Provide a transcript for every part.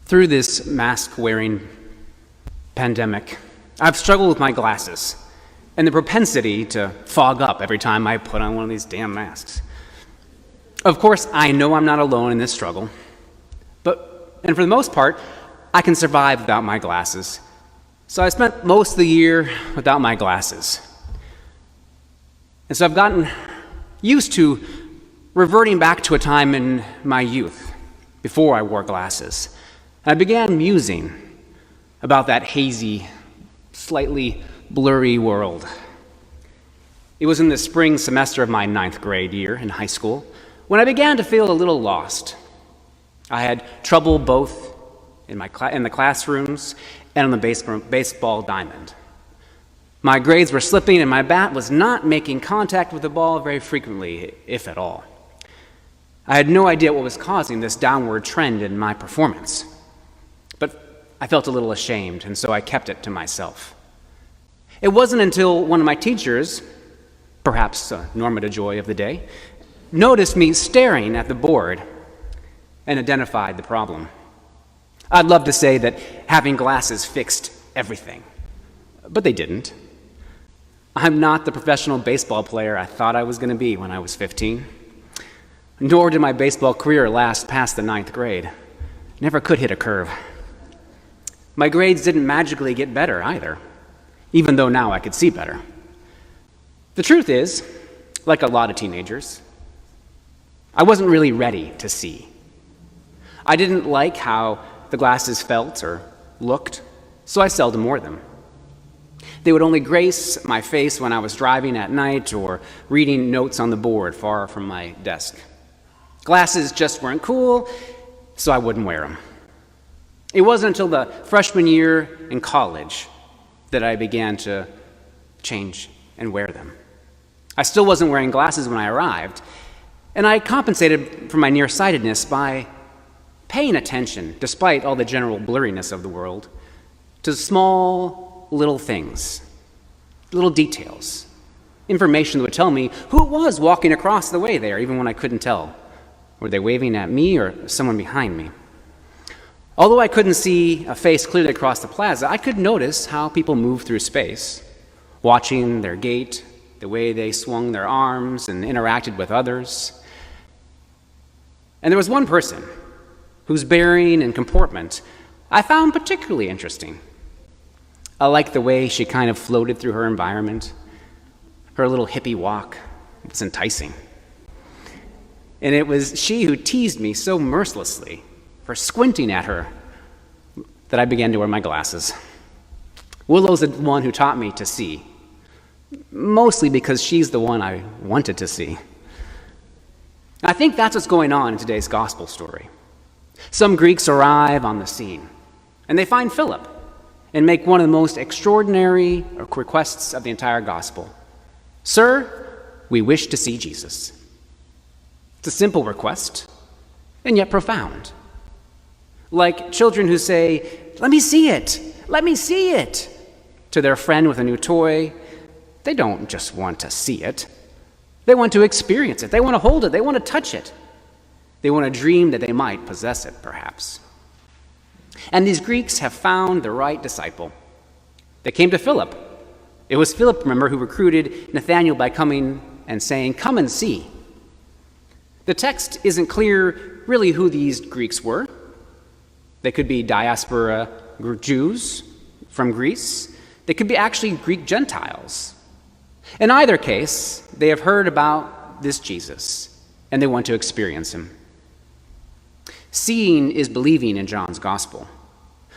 Through this mask-wearing pandemic, I've struggled with my glasses and the propensity to fog up every time I put on one of these damn masks. Of course, I know I'm not alone in this struggle, and for the most part, I can survive without my glasses. So I spent most of the year without my glasses. And so I've gotten used to reverting back to a time in my youth, before I wore glasses. And I began musing about that hazy, slightly blurry world. It was in the spring semester of my 9th grade year in high school when I began to feel a little lost. I had trouble both in the classrooms and on the baseball diamond. My grades were slipping and my bat was not making contact with the ball very frequently, if at all. I had no idea what was causing this downward trend in my performance, but I felt a little ashamed, and so I kept it to myself. It wasn't until one of my teachers, perhaps Norma DeJoy of the day, noticed me staring at the board and identified the problem. I'd love to say that having glasses fixed everything, but they didn't. I'm not the professional baseball player I thought I was going to be when I was 15. Nor did my baseball career last past the 9th grade. Never could hit a curve. My grades didn't magically get better either, even though now I could see better. The truth is, like a lot of teenagers, I wasn't really ready to see. I didn't like how the glasses felt or looked, so I seldom wore them. They would only grace my face when I was driving at night or reading notes on the board far from my desk. Glasses just weren't cool, so I wouldn't wear them. It wasn't until the freshman year in college that I began to change and wear them. I still wasn't wearing glasses when I arrived, and I compensated for my nearsightedness by paying attention, despite all the general blurriness of the world, to small little things, little details, information that would tell me who it was walking across the way there, even when I couldn't tell. Were they waving at me or someone behind me? Although I couldn't see a face clearly across the plaza, I could notice how people moved through space, watching their gait, the way they swung their arms and interacted with others. And there was one person whose bearing and comportment I found particularly interesting. I liked the way she kind of floated through her environment. Her little hippie walk was enticing. And it was she who teased me so mercilessly for squinting at her that I began to wear my glasses. Willow's the one who taught me to see, mostly because she's the one I wanted to see. I think that's what's going on in today's gospel story. Some Greeks arrive on the scene, and they find Philip and make one of the most extraordinary requests of the entire gospel. "Sir, we wish to see Jesus." It's a simple request, and yet profound. Like children who say, "Let me see it, let me see it," to their friend with a new toy. They don't just want to see it. They want to experience it. They want to hold it. They want to touch it. They want to dream that they might possess it, perhaps. And these Greeks have found the right disciple. They came to Philip. It was Philip, remember, who recruited Nathanael by coming and saying, "Come and see." The text isn't clear really who these Greeks were. They could be diaspora Jews from Greece. They could be actually Greek Gentiles. In either case, they have heard about this Jesus, and they want to experience him. Seeing is believing in John's gospel.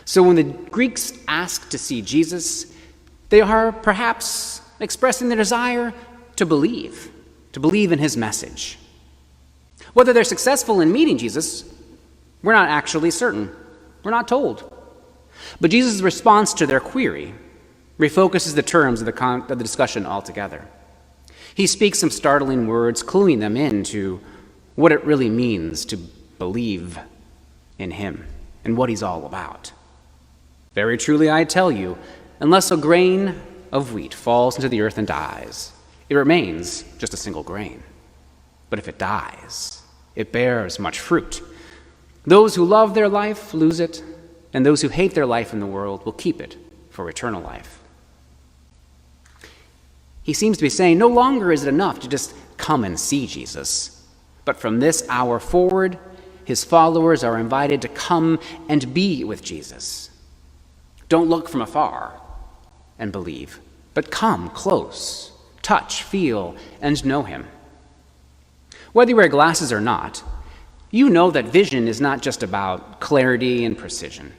So when the Greeks ask to see Jesus, they are perhaps expressing their desire to believe in his message. Whether they're successful in meeting Jesus, we're not actually certain. We're not told. But Jesus' response to their query refocuses the terms of the discussion altogether. He speaks some startling words, cluing them into what it really means to believe in him and what he's all about. "Very truly I tell you, unless a grain of wheat falls into the earth and dies, it remains just a single grain. But if it dies, it bears much fruit. Those who love their life lose it, and those who hate their life in the world will keep it for eternal life. He seems to be saying no longer is it enough to just come and see Jesus, but from this hour forward, his followers are invited to come and be with Jesus. Don't look from afar and believe, but come close, touch, feel, and know him. Whether you wear glasses or not, you know that vision is not just about clarity and precision.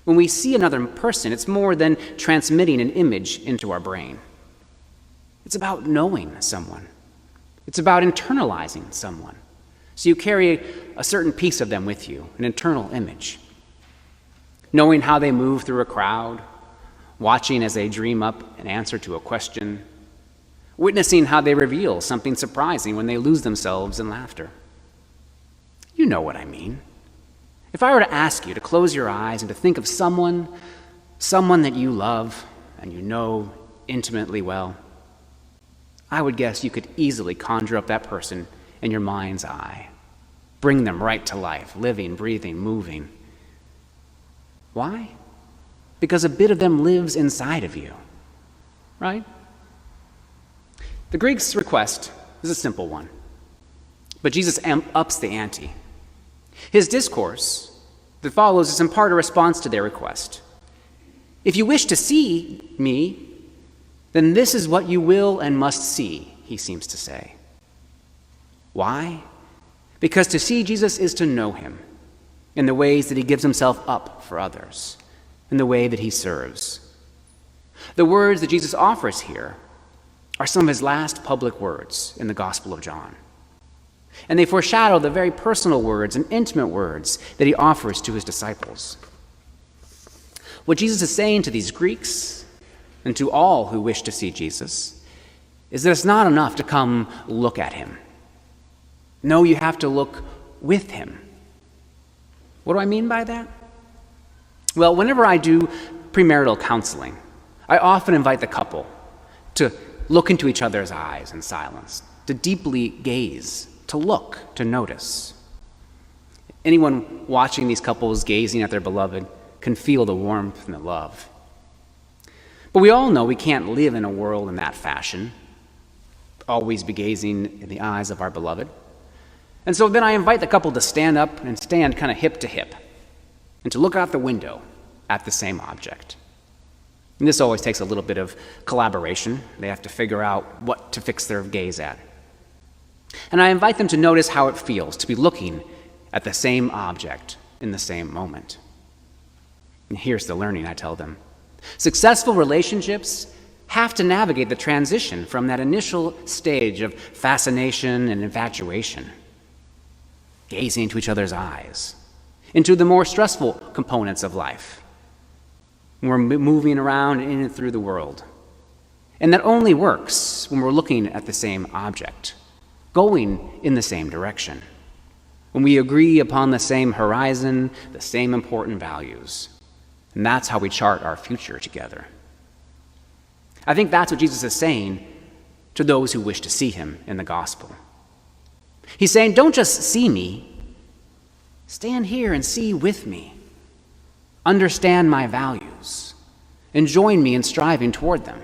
When we see another person, it's more than transmitting an image into our brain. It's about knowing someone. It's about internalizing someone. So you carry a certain piece of them with you, an internal image. Knowing how they move through a crowd, watching as they dream up an answer to a question, witnessing how they reveal something surprising when they lose themselves in laughter. You know what I mean. If I were to ask you to close your eyes and to think of someone that you love and you know intimately well, I would guess you could easily conjure up that person in your mind's eye, bring them right to life, living, breathing, moving. Why? Because a bit of them lives inside of you, right? The Greek's request is a simple one, but Jesus ups the ante. His discourse that follows is in part a response to their request. If you wish to see me, then this is what you will and must see, he seems to say. Why? Because to see Jesus is to know him in the ways that he gives himself up for others, in the way that he serves. The words that Jesus offers here are some of his last public words in the Gospel of John. And they foreshadow the very personal words and intimate words that he offers to his disciples. What Jesus is saying to these Greeks and to all who wish to see Jesus is that it's not enough to come look at him. No, you have to look with him. What do I mean by that? Well, whenever I do premarital counseling, I often invite the couple to look into each other's eyes in silence, to deeply gaze, to look, to notice. Anyone watching these couples gazing at their beloved can feel the warmth and the love. But we all know we can't live in a world in that fashion, always be gazing in the eyes of our beloved. And so then I invite the couple to stand up and stand kind of hip to hip and to look out the window at the same object. And this always takes a little bit of collaboration. They have to figure out what to fix their gaze at. And I invite them to notice how it feels to be looking at the same object in the same moment. And here's the learning, I tell them. Successful relationships have to navigate the transition from that initial stage of fascination and infatuation, gazing into each other's eyes, into the more stressful components of life. We're moving around in and through the world. And that only works when we're looking at the same object, going in the same direction, when we agree upon the same horizon, the same important values. And that's how we chart our future together. I think that's what Jesus is saying to those who wish to see him in the gospel. He's saying, don't just see me, stand here and see with me. Understand my values and join me in striving toward them.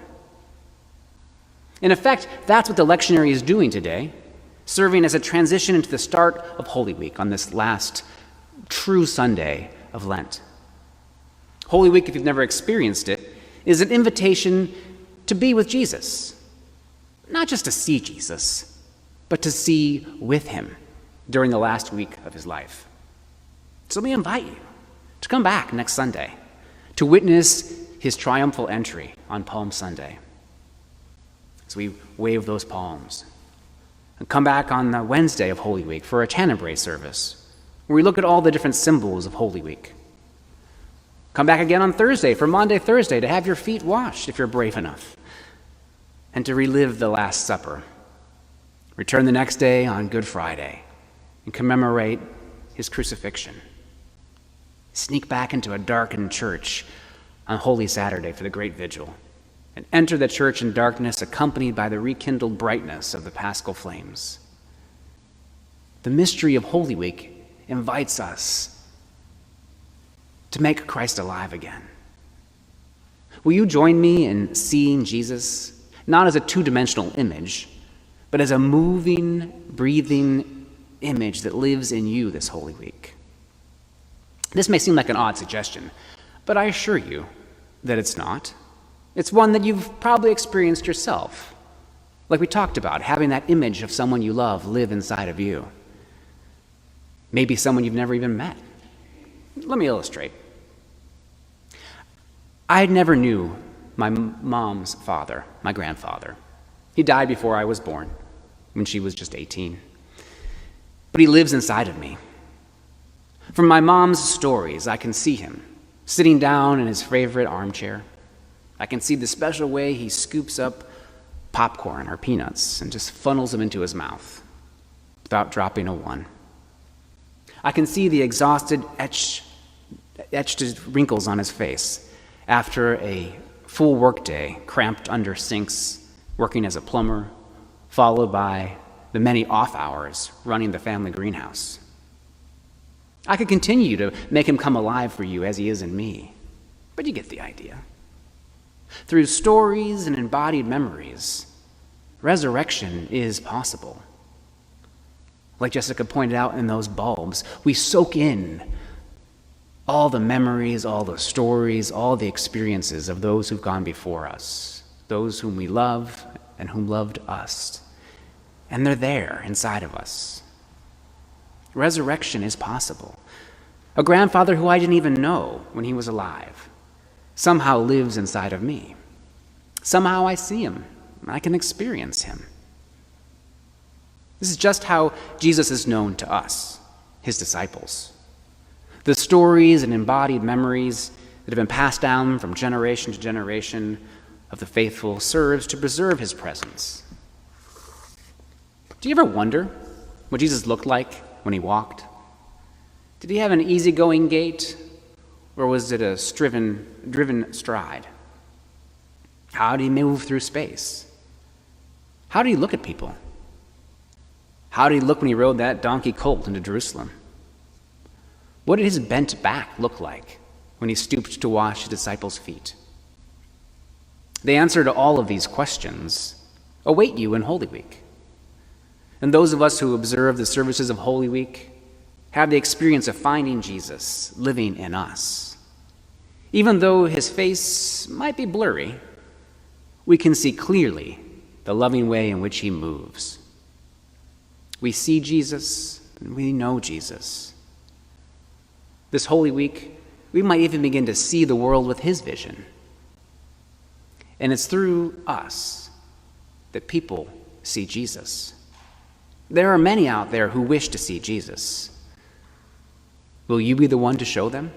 In effect, that's what the lectionary is doing today, serving as a transition into the start of Holy Week on this last true Sunday of Lent. Holy Week, if you've never experienced it, is an invitation to be with Jesus. Not just to see Jesus, but to see with him during the last week of his life. So let me invite you to come back next Sunday to witness his triumphal entry on Palm Sunday as we wave those palms. And come back on the Wednesday of Holy Week for a Tenebrae service, where we look at all the different symbols of Holy Week. Come back again on Thursday for Maundy Thursday to have your feet washed if you're brave enough, and to relive the Last Supper. Return the next day on Good Friday and commemorate his crucifixion. Sneak back into a darkened church on Holy Saturday for the Great Vigil, and enter the church in darkness accompanied by the rekindled brightness of the Paschal flames. The mystery of Holy Week invites us to make Christ alive again? Will you join me in seeing Jesus, not as a two-dimensional image, but as a moving, breathing image that lives in you this Holy Week? This may seem like an odd suggestion, but I assure you that it's not. It's one that you've probably experienced yourself. Like we talked about, having that image of someone you love live inside of you. Maybe someone you've never even met. Let me illustrate. I never knew my mom's father, my grandfather. He died before I was born, when she was just 18. But he lives inside of me. From my mom's stories, I can see him sitting down in his favorite armchair. I can see the special way he scoops up popcorn or peanuts and just funnels them into his mouth without dropping a one. I can see the exhausted, etched wrinkles on his face after a full workday cramped under sinks, working as a plumber, followed by the many off hours running the family greenhouse. I could continue to make him come alive for you as he is in me, but you get the idea. Through stories and embodied memories, resurrection is possible. Like Jessica pointed out in those bulbs, we soak in all the memories, all the stories, all the experiences of those who've gone before us, those whom we love and whom loved us. And they're there inside of us. Resurrection is possible. A grandfather who I didn't even know when he was alive somehow lives inside of me. Somehow I see him. I can experience him. This is just how Jesus is known to us, his disciples. The stories and embodied memories that have been passed down from generation to generation of the faithful serves to preserve his presence. Do you ever wonder what Jesus looked like when he walked? Did he have an easygoing gait, or was it a driven stride? How did he move through space? How did he look at people? How did he look when he rode that donkey colt into Jerusalem? What did his bent back look like when he stooped to wash his disciples' feet? The answer to all of these questions await you in Holy Week. And those of us who observe the services of Holy Week have the experience of finding Jesus living in us. Even though his face might be blurry, we can see clearly the loving way in which he moves. We see Jesus, and we know Jesus. This Holy Week, we might even begin to see the world with his vision. And it's through us that people see Jesus. There are many out there who wish to see Jesus. Will you be the one to show them?